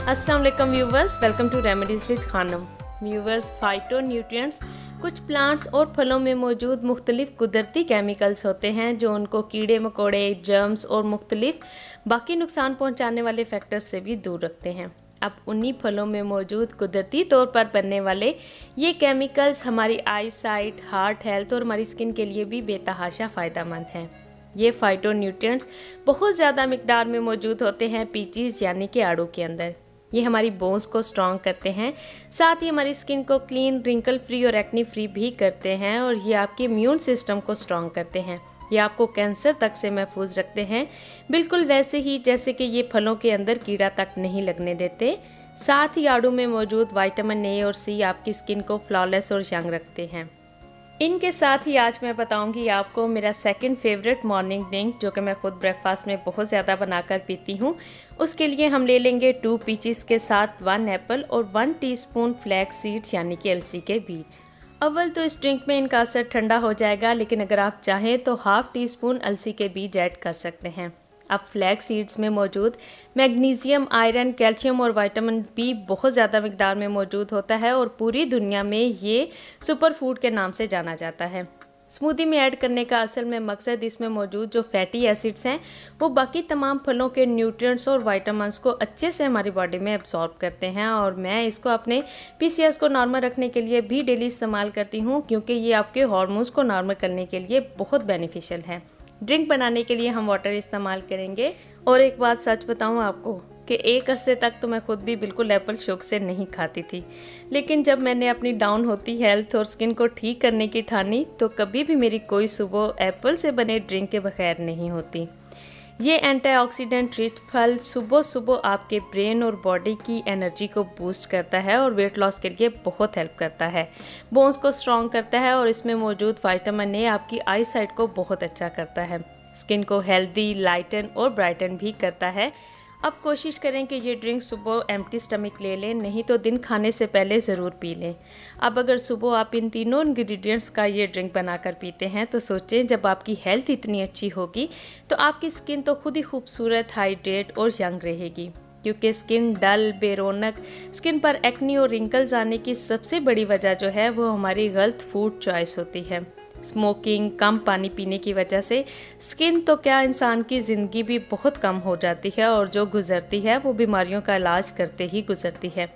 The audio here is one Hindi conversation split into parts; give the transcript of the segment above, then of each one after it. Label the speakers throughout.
Speaker 1: अस्सलाम वालेकुम viewers, welcome to remedies with Khanam. Viewers, phyto nutrients कुछ प्लांट्स और फलों में मौजूद मुख्तलिफ कुदरती केमिकल्स होते हैं जो उनको कीड़े मकोड़े, जर्म्स और मुख्तलिफ बाकी नुकसान पहुंचाने वाले फैक्टर्स से भी दूर रखते हैं। अब उन्हीं फलों में मौजूद कुदरती तौर पर बनने वाले ये केमिकल्स हमारी आई साइट, हार्ट हेल्थ और हमारी स्किन के लिए भी बेतहाशा फ़ायदेमंद हैं। ये फाइटो न्यूट्रिएंट्स बहुत ज़्यादा मिकदार में मौजूद होते हैं पीचीज़ यानी कि आड़ू के अंदर। ये हमारी बोन्स को स्ट्रॉन्ग करते हैं, साथ ही हमारी स्किन को क्लीन, रिंकल फ्री और एक्नी फ्री भी करते हैं और ये आपके इम्यून सिस्टम को स्ट्रॉन्ग करते हैं। ये आपको कैंसर तक से महफूज रखते हैं, बिल्कुल वैसे ही जैसे कि ये फलों के अंदर कीड़ा तक नहीं लगने देते। साथ ही आड़ू में मौजूद विटामिन ए और सी आपकी स्किन को फ्लॉलेस और यंग रखते हैं। इनके साथ ही आज मैं बताऊंगी आपको मेरा सेकंड फेवरेट मॉर्निंग ड्रिंक, जो कि मैं खुद ब्रेकफास्ट में बहुत ज़्यादा बनाकर पीती हूँ। उसके लिए हम ले लेंगे 2 पीचेस के साथ 1 एप्पल और 1 टीस्पून फ्लैक्स सीड्स यानी कि अलसी के बीज। अव्वल तो इस ड्रिंक में इनका असर ठंडा हो जाएगा, लेकिन अगर आप चाहें तो ½ टीस्पून अलसी के बीज ऐड कर सकते हैं। अब फ्लैक्स सीड्स में मौजूद मैग्नीशियम, आयरन, कैल्शियम और विटामिन बी बहुत ज़्यादा मिकदार में मौजूद होता है और पूरी दुनिया में ये सुपर फूड के नाम से जाना जाता है। स्मूदी में ऐड करने का असल में मकसद इसमें मौजूद जो फैटी एसिड्स हैं वो बाकी तमाम फलों के न्यूट्रिएंट्स और विटामिन्स को अच्छे से हमारी बॉडी में एब्जॉर्ब करते हैं। और मैं इसको अपने पीसीएस को नॉर्मल रखने के लिए भी डेली इस्तेमाल करती हूँ, क्योंकि ये आपके हार्मोन्स को नॉर्मल करने के लिए बहुत बेनिफिशियल है। ड्रिंक बनाने के लिए हम वाटर इस्तेमाल करेंगे। और एक बात सच बताऊं आपको कि एक अरसे तक तो मैं खुद भी बिल्कुल एप्पल शौक से नहीं खाती थी, लेकिन जब मैंने अपनी डाउन होती हेल्थ और स्किन को ठीक करने की ठानी तो कभी भी मेरी कोई सुबह एप्पल से बने ड्रिंक के बगैर नहीं होती। ये एंटीऑक्सीडेंट रिच फल सुबह सुबह आपके ब्रेन और बॉडी की एनर्जी को बूस्ट करता है और वेट लॉस के लिए बहुत हेल्प करता है। बोन्स को स्ट्रॉन्ग करता है और इसमें मौजूद विटामिन ए आपकी आई साइट को बहुत अच्छा करता है। स्किन को हेल्दी, लाइटन और ब्राइटन भी करता है। अब कोशिश करें कि ये ड्रिंक सुबह एम्प्टी स्टमक ले लें, नहीं तो दिन खाने से पहले ज़रूर पी लें। अब अगर सुबह आप इन तीनों इंग्रेडिएंट्स का ये ड्रिंक बनाकर पीते हैं तो सोचें जब आपकी हेल्थ इतनी अच्छी होगी तो आपकी स्किन तो खुद ही खूबसूरत, हाइड्रेट और यंग रहेगी। क्योंकि स्किन डल, बेरौनक, स्किन पर एक्नी और रिंकल्स आने की सबसे बड़ी वजह जो है वो हमारी गलत फूड चॉइस होती है। स्मोकिंग, कम पानी पीने की वजह से स्किन तो क्या इंसान की ज़िंदगी भी बहुत कम हो जाती है और जो गुजरती है वो बीमारियों का इलाज करते ही गुजरती है।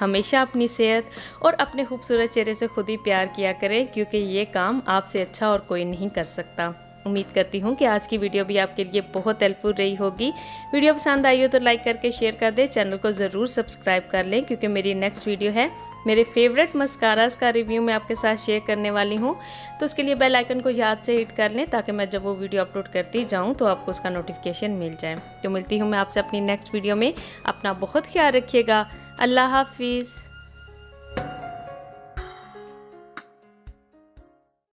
Speaker 1: हमेशा अपनी सेहत और अपने खूबसूरत चेहरे से खुद ही प्यार किया करें, क्योंकि ये काम आपसे अच्छा और कोई नहीं कर सकता। उम्मीद करती हूँ कि आज की वीडियो भी आपके लिए बहुत हेल्पफुल रही होगी। वीडियो पसंद आई हो तो लाइक करके शेयर कर दें, चैनल को ज़रूर सब्सक्राइब कर लें, क्योंकि मेरी नेक्स्ट वीडियो है मेरे फेवरेट मस्कारास का रिव्यू मैं आपके साथ शेयर करने वाली हूँ। तो उसके लिए बेल आइकन को याद से हिट कर लें ताकि मैं जब वो वीडियो अपलोड करती जाऊँ तो आपको उसका नोटिफिकेशन मिल जाए। तो मिलती हूँ मैं आपसे अपनी नेक्स्ट वीडियो में। अपना बहुत ख्याल रखिएगा। अल्लाह हाफिज़।